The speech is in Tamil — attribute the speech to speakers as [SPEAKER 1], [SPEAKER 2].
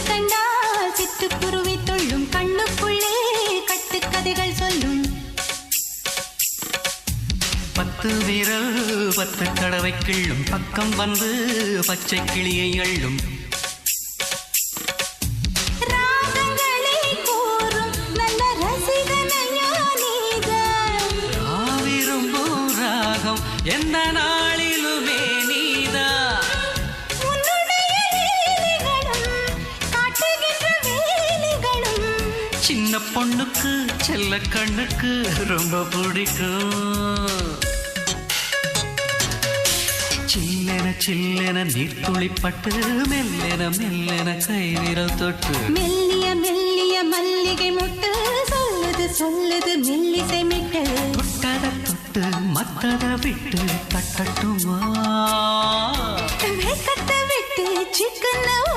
[SPEAKER 1] கண்டால் சிட்டுக்குருவி தொள்ளும் கண்ணுக்குள்ளே கட்டுக்கதைகள் சொல்லும்
[SPEAKER 2] 10 விரல் 10 தடவை கிள்ளும் பக்கம் வந்து பச்சை கிளியை அள்ளும்
[SPEAKER 1] ராகங்களை கூறும் நல்ல ரசிகனையா நீதான்
[SPEAKER 2] விரும்பும் ராகம் எந்த நாளிலுமே நீதான் சின்ன பொண்ணுக்கு செல்ல கண்ணுக்கு ரொம்ப பிடிக்கும் சில்லென சில்லென நீர்த்துளிப்பட்டு மெல்லென மெல்லென கை விரல் தொட்டு
[SPEAKER 1] மெல்லிய மெல்லிய மல்லிகை முட்டு சொல்லுது சொல்லுது மெல்லிசை மிட்டு
[SPEAKER 2] தொட்டத தொட்டு மத்தத விட்டு தட்டட்டுமா
[SPEAKER 1] கட்ட விட்டு சிக்கன